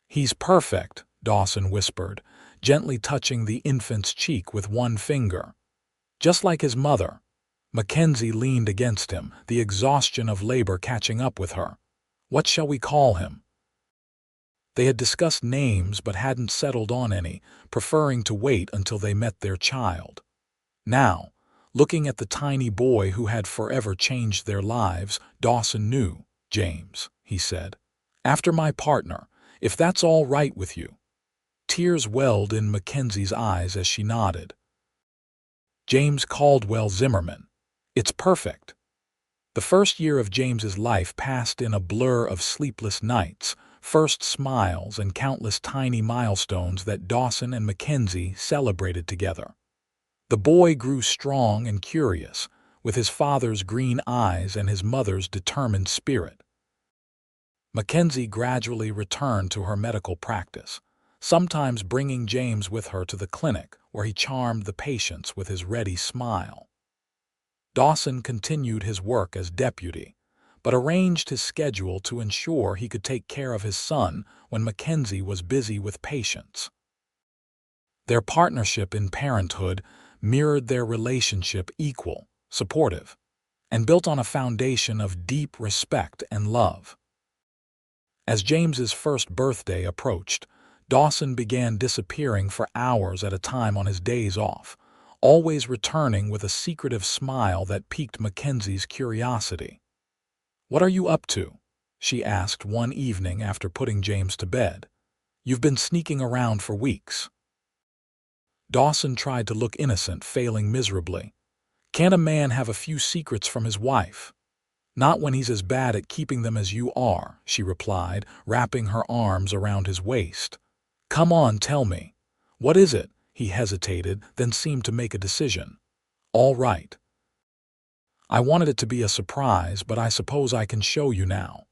"He's perfect," Dawson whispered, gently touching the infant's cheek with one finger. "Just like his mother." Mackenzie leaned against him, the exhaustion of labor catching up with her. "What shall we call him?" They had discussed names but hadn't settled on any, preferring to wait until they met their child. Now, looking at the tiny boy who had forever changed their lives, Dawson knew. "James," he said. "After my partner, if that's all right with you." Tears welled in Mackenzie's eyes as she nodded. "James Caldwell Zimmerman. It's perfect." The first year of James's life passed in a blur of sleepless nights, first smiles, and countless tiny milestones that Dawson and Mackenzie celebrated together. The boy grew strong and curious, with his father's green eyes and his mother's determined spirit. Mackenzie gradually returned to her medical practice, sometimes bringing James with her to the clinic where he charmed the patients with his ready smile. Dawson continued his work as deputy, but arranged his schedule to ensure he could take care of his son when Mackenzie was busy with patients. Their partnership in parenthood mirrored their relationship, equal, supportive, and built on a foundation of deep respect and love. As James's first birthday approached, Dawson began disappearing for hours at a time on his days off, always returning with a secretive smile that piqued Mackenzie's curiosity. "What are you up to?" she asked one evening after putting James to bed. "You've been sneaking around for weeks." Dawson tried to look innocent, failing miserably. "Can't a man have a few secrets from his wife?" "Not when he's as bad at keeping them as you are," she replied, wrapping her arms around his waist. "Come on, tell me. What is it?" He hesitated, then seemed to make a decision. "All right. I wanted it to be a surprise, but I suppose I can show you now."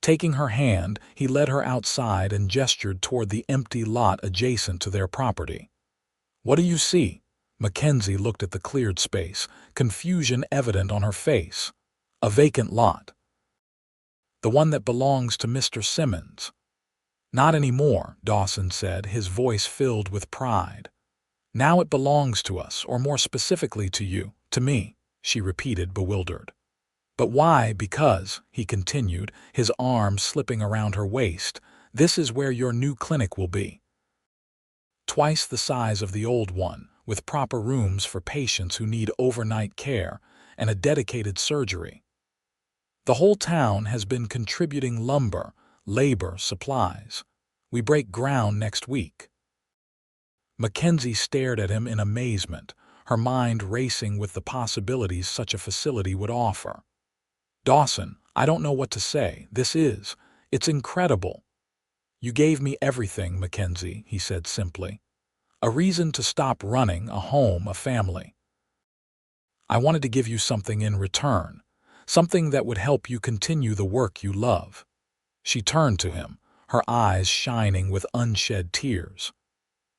Taking her hand, he led her outside and gestured toward the empty lot adjacent to their property. "What do you see?" Mackenzie looked at the cleared space, confusion evident on her face. "A vacant lot." "The one that belongs to Mr. Simmons." "Not anymore," Dawson said, his voice filled with pride. "Now it belongs to us, or more specifically to you, to me," she repeated, bewildered. But why? Because, he continued, his arm slipping around her waist, this is where your new clinic will be. Twice the size of the old one, with proper rooms for patients who need overnight care and a dedicated surgery. The whole town has been contributing lumber, labor, supplies. We break ground next week. Mackenzie stared at him in amazement, her mind racing with the possibilities such a facility would offer. Dawson, I don't know what to say. It's incredible. You gave me everything, Mackenzie, he said simply. A reason to stop running, a home, a family. I wanted to give you something in return, something that would help you continue the work you love. She turned to him, her eyes shining with unshed tears.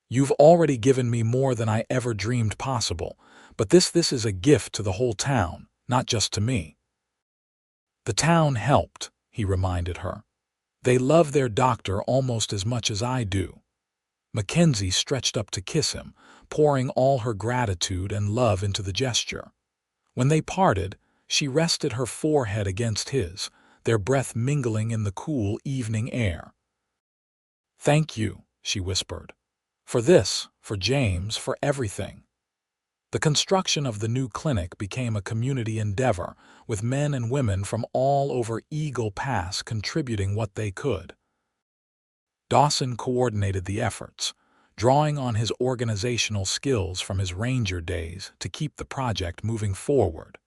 You've already given me more than I ever dreamed possible, but this is a gift to the whole town, not just to me. The town helped, he reminded her. They love their doctor almost as much as I do. Mackenzie stretched up to kiss him, pouring all her gratitude and love into the gesture. When they parted, she rested her forehead against his, their breath mingling in the cool evening air. Thank you, she whispered. For this, for James, for everything. The construction of the new clinic became a community endeavor, with men and women from all over Eagle Pass contributing what they could. Dawson coordinated the efforts, drawing on his organizational skills from his ranger days to keep the project moving forward.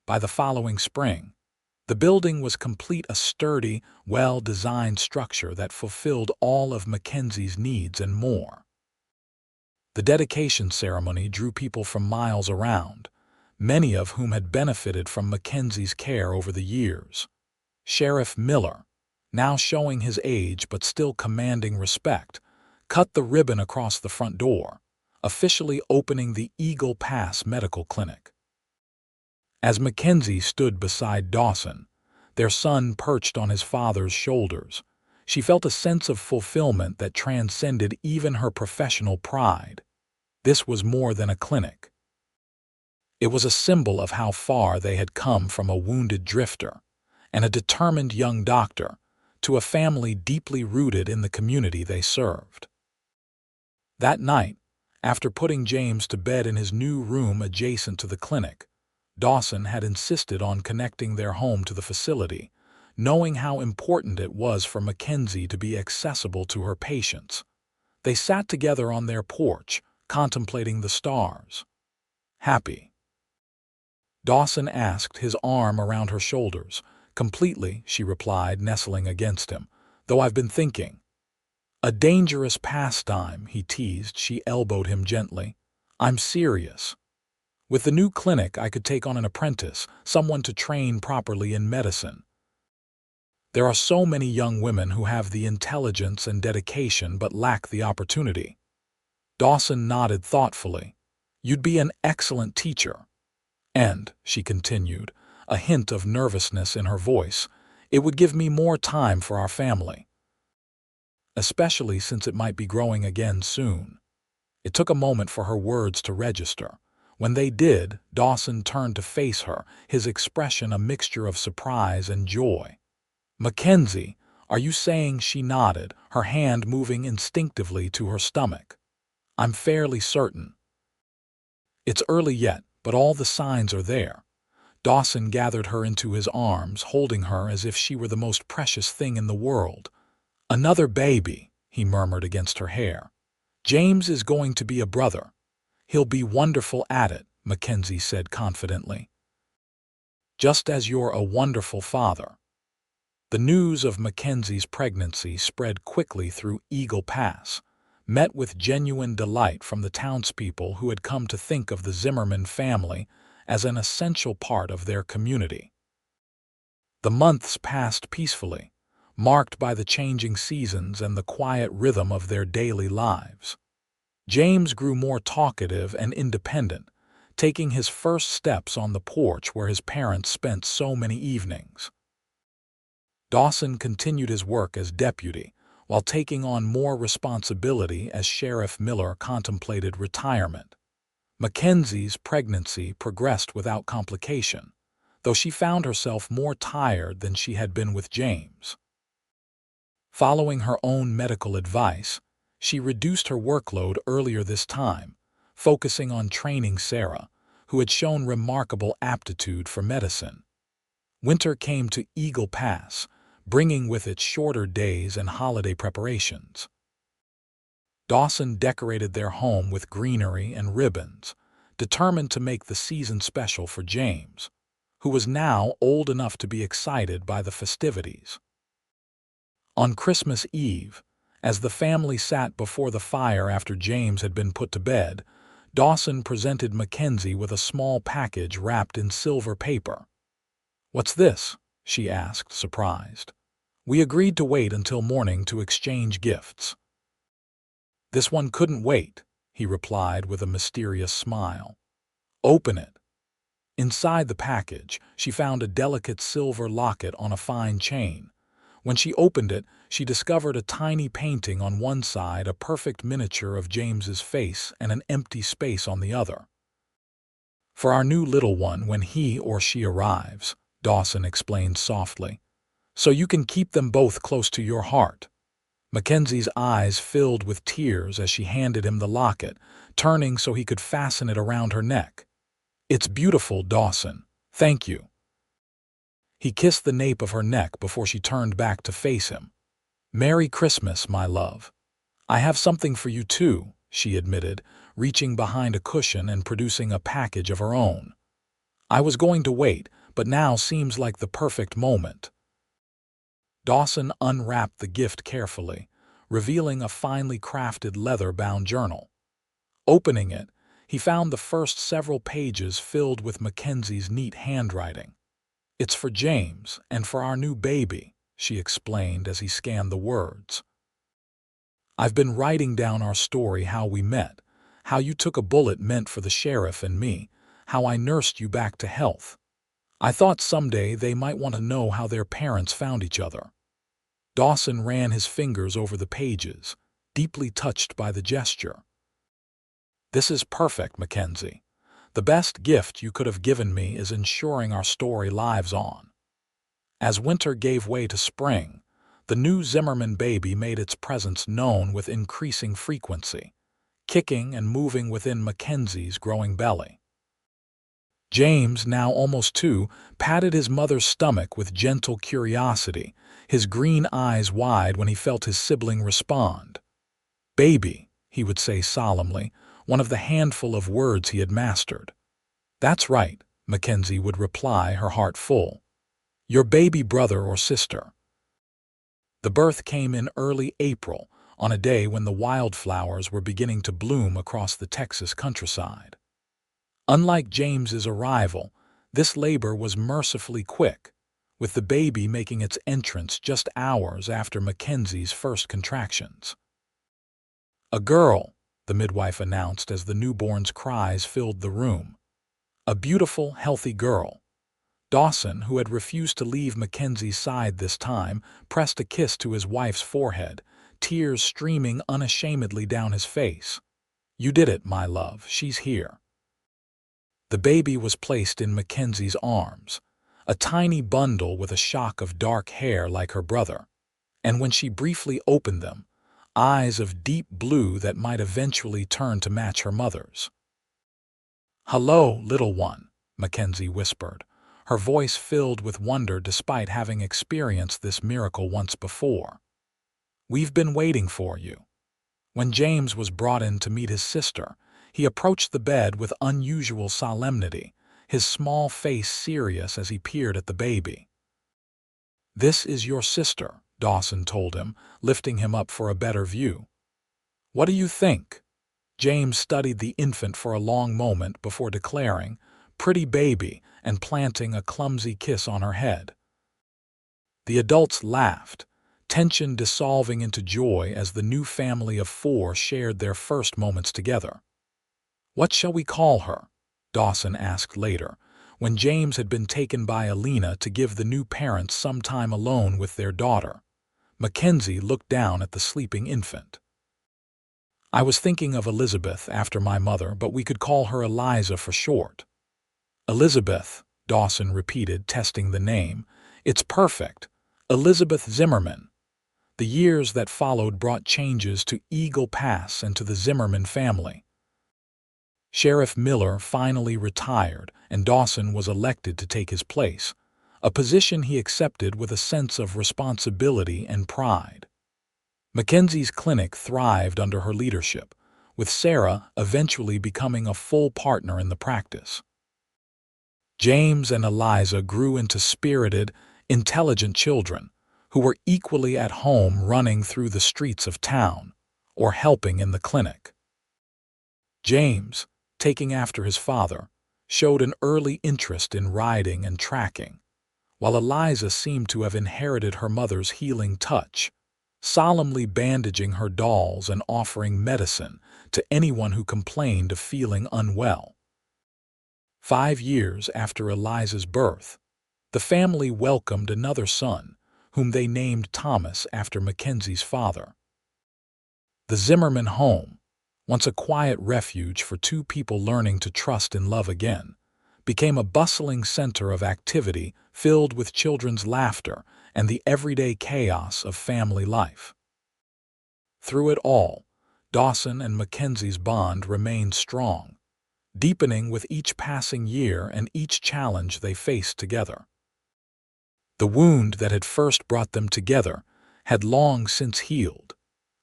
By the following spring, the building was complete, a sturdy, well-designed structure that fulfilled all of Mackenzie's needs and more. The dedication ceremony drew people from miles around, many of whom had benefited from Mackenzie's care over the years. Sheriff Miller, now showing his age but still commanding respect, cut the ribbon across the front door, officially opening the Eagle Pass Medical Clinic. As Mackenzie stood beside Dawson, their son perched on his father's shoulders, she felt a sense of fulfillment that transcended even her professional pride. This was more than a clinic. It was a symbol of how far they had come from a wounded drifter and a determined young doctor to a family deeply rooted in the community they served. That night, after putting James to bed in his new room adjacent to the clinic, Dawson had insisted on connecting their home to the facility, knowing how important it was for Mackenzie to be accessible to her patients. They sat together on their porch, contemplating the stars. Happy? Dawson asked, his arm around her shoulders. Completely, she replied, nestling against him, though I've been thinking. A dangerous pastime, he teased. She elbowed him gently. I'm serious. With the new clinic, I could take on an apprentice, someone to train properly in medicine. There are so many young women who have the intelligence and dedication but lack the opportunity. Dawson nodded thoughtfully. You'd be an excellent teacher. And, she continued, a hint of nervousness in her voice, it would give me more time for our family. Especially since it might be growing again soon. It took a moment for her words to register. When they did, Dawson turned to face her, his expression a mixture of surprise and joy. Mackenzie, are you saying? She nodded, her hand moving instinctively to her stomach. I'm fairly certain. It's early yet, but all the signs are there. Dawson gathered her into his arms, holding her as if she were the most precious thing in the world. Another baby, he murmured against her hair. James is going to be a brother. He'll be wonderful at it, Mackenzie said confidently. Just as you're a wonderful father. The news of Mackenzie's pregnancy spread quickly through Eagle Pass, met with genuine delight from the townspeople who had come to think of the Zimmerman family as an essential part of their community. The months passed peacefully, marked by the changing seasons and the quiet rhythm of their daily lives. James grew more talkative and independent, taking his first steps on the porch where his parents spent so many evenings. Dawson continued his work as deputy, while taking on more responsibility as Sheriff Miller contemplated retirement. Mackenzie's pregnancy progressed without complication. though she found herself more tired than she had been with James. Following her own medical advice, she reduced her workload earlier this time, focusing on training Sarah, who had shown remarkable aptitude for medicine. Winter came to Eagle Pass, bringing with it shorter days and holiday preparations. Dawson decorated their home with greenery and ribbons, determined to make the season special for James, who was now old enough to be excited by the festivities. On Christmas Eve, as the family sat before the fire after James had been put to bed, Dawson presented Mackenzie with a small package wrapped in silver paper. "What's this?" she asked, surprised. "We agreed to wait until morning to exchange gifts." "This one couldn't wait," he replied with a mysterious smile. "Open it." Inside the package, she found a delicate silver locket on a fine chain. When she opened it, she discovered a tiny painting on one side, a perfect miniature of James's face, and an empty space on the other. "For our new little one when he or she arrives," Dawson explained softly, "so you can keep them both close to your heart." Mackenzie's eyes filled with tears as she handed him the locket, turning so he could fasten it around her neck. "It's beautiful, Dawson. Thank you." He kissed the nape of her neck before she turned back to face him. "Merry Christmas, my love." "I have something for you too," she admitted, reaching behind a cushion and producing a package of her own. "I was going to wait, but now seems like the perfect moment." Dawson unwrapped the gift carefully, revealing a finely crafted leather-bound journal. Opening it, he found the first several pages filled with Mackenzie's neat handwriting. "It's for James and for our new baby," she explained as he scanned the words. "I've been writing down our story, how we met, how you took a bullet meant for the sheriff and me, how I nursed you back to health. I thought someday they might want to know how their parents found each other." Dawson ran his fingers over the pages, deeply touched by the gesture. "This is perfect, Mackenzie. The best gift you could have given me is ensuring our story lives on." As winter gave way to spring, the new Zimmerman baby made its presence known with increasing frequency, kicking and moving within Mackenzie's growing belly. James, now almost 2, patted his mother's stomach with gentle curiosity, his green eyes wide when he felt his sibling respond. "Baby," he would say solemnly, one of the handful of words he had mastered. "That's right," Mackenzie would reply, her heart full. "Your baby brother or sister." The birth came in early April, on a day when the wildflowers were beginning to bloom across the Texas countryside. Unlike James's arrival, this labor was mercifully quick, with the baby making its entrance just hours after Mackenzie's first contractions. "A girl," the midwife announced as the newborn's cries filled the room. "A beautiful, healthy girl." Dawson, who had refused to leave Mackenzie's side this time, pressed a kiss to his wife's forehead, tears streaming unashamedly down his face. "You did it, my love. She's here." The baby was placed in Mackenzie's arms, a tiny bundle with a shock of dark hair like her brother, and when she briefly opened them, eyes of deep blue that might eventually turn to match her mother's. "Hello, little one," Mackenzie whispered, her voice filled with wonder despite having experienced this miracle once before. "We've been waiting for you." When James was brought in to meet his sister, he approached the bed with unusual solemnity, his small face serious as he peered at the baby. "This is your sister," Dawson told him, lifting him up for a better view. "What do you think?" James studied the infant for a long moment before declaring, "Pretty baby," and planting a clumsy kiss on her head. The adults laughed, tension dissolving into joy as the new family of 4 shared their first moments together. "What shall we call her?" Dawson asked later, when James had been taken by Alina to give the new parents some time alone with their daughter. Mackenzie looked down at the sleeping infant. "I was thinking of Elizabeth after my mother, but we could call her Eliza for short." "Elizabeth," Dawson repeated, testing the name. "It's perfect. Elizabeth Zimmerman." The years that followed brought changes to Eagle Pass and to the Zimmerman family. Sheriff Miller finally retired, and Dawson was elected to take his place, a position he accepted with a sense of responsibility and pride. Mackenzie's clinic thrived under her leadership, with Sarah eventually becoming a full partner in the practice. James and Eliza grew into spirited, intelligent children who were equally at home running through the streets of town or helping in the clinic. James, taking after his father, showed an early interest in riding and tracking, while Eliza seemed to have inherited her mother's healing touch, solemnly bandaging her dolls and offering medicine to anyone who complained of feeling unwell. 5 years after Eliza's birth, the family welcomed another son, whom they named Thomas after Mackenzie's father. The Zimmerman home, once a quiet refuge for two people learning to trust and love again, became a bustling center of activity filled with children's laughter and the everyday chaos of family life. Through it all, Dawson and Mackenzie's bond remained strong, deepening with each passing year and each challenge they faced together. The wound that had first brought them together had long since healed,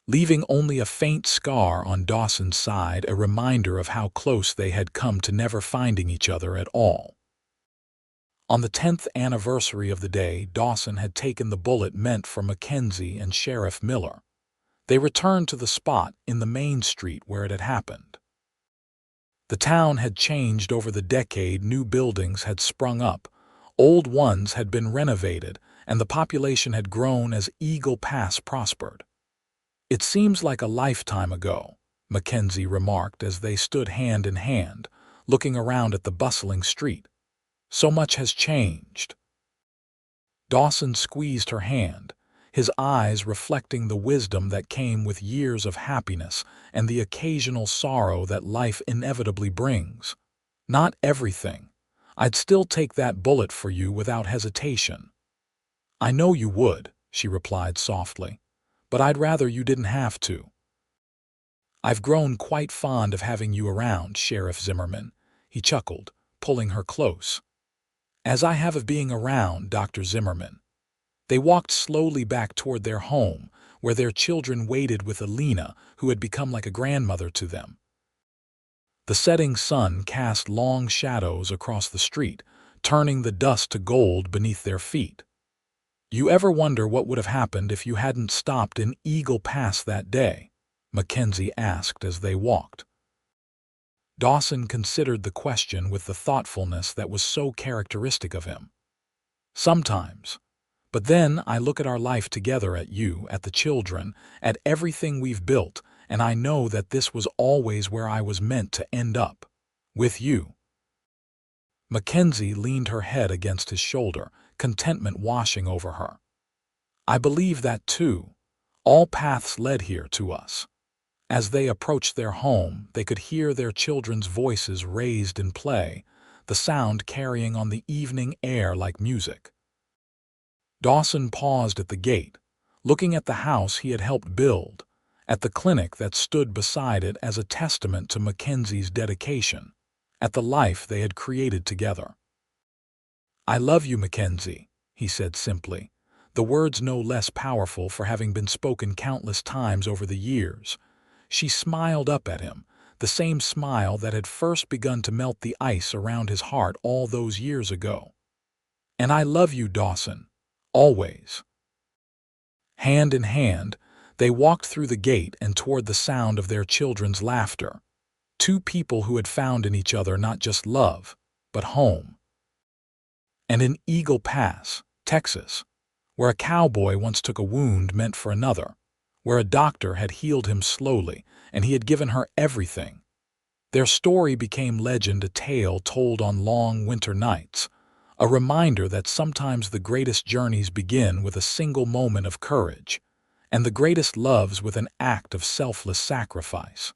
leaving only a faint scar on Dawson's side, a reminder of how close they had come to never finding each other at all. On the 10th anniversary of the day Dawson had taken the bullet meant for Mackenzie and Sheriff Miller, they returned to the spot in the main street where it had happened. The town had changed over the decade. New buildings had sprung up, old ones had been renovated, and the population had grown as Eagle Pass prospered. "It seems like a lifetime ago," Mackenzie remarked as they stood hand in hand, looking around at the bustling street. "So much has changed." Dawson squeezed her hand, his eyes reflecting the wisdom that came with years of happiness and the occasional sorrow that life inevitably brings. "Not everything. I'd still take that bullet for you without hesitation." "I know you would," she replied softly, "but I'd rather you didn't have to." "I've grown quite fond of having you around, Sheriff Zimmerman," he chuckled, pulling her close. "As I have of being around, Dr. Zimmerman." They walked slowly back toward their home, where their children waited with Alina, who had become like a grandmother to them. The setting sun cast long shadows across the street, turning the dust to gold beneath their feet. "You ever wonder what would have happened if you hadn't stopped in Eagle Pass that day?" Mackenzie asked as they walked. Dawson considered the question with the thoughtfulness that was so characteristic of him. "Sometimes. But then I look at our life together, at you, at the children, at everything we've built, and I know that this was always where I was meant to end up. With you." Mackenzie leaned her head against his shoulder, contentment washing over her. "I believe that too. All paths led here to us." As they approached their home, they could hear their children's voices raised in play, the sound carrying on the evening air like music. Dawson paused at the gate, looking at the house he had helped build, at the clinic that stood beside it as a testament to Mackenzie's dedication, at the life they had created together. "I love you, Mackenzie," he said simply, the words no less powerful for having been spoken countless times over the years. She smiled up at him, the same smile that had first begun to melt the ice around his heart all those years ago. "And I love you, Dawson. Always." Hand in hand, they walked through the gate and toward the sound of their children's laughter. Two people who had found in each other not just love, but home. And in Eagle Pass, Texas, where a cowboy once took a wound meant for another, where a doctor had healed him slowly and he had given her everything, their story became legend, a tale told on long winter nights, a reminder that sometimes the greatest journeys begin with a single moment of courage, and the greatest loves with an act of selfless sacrifice.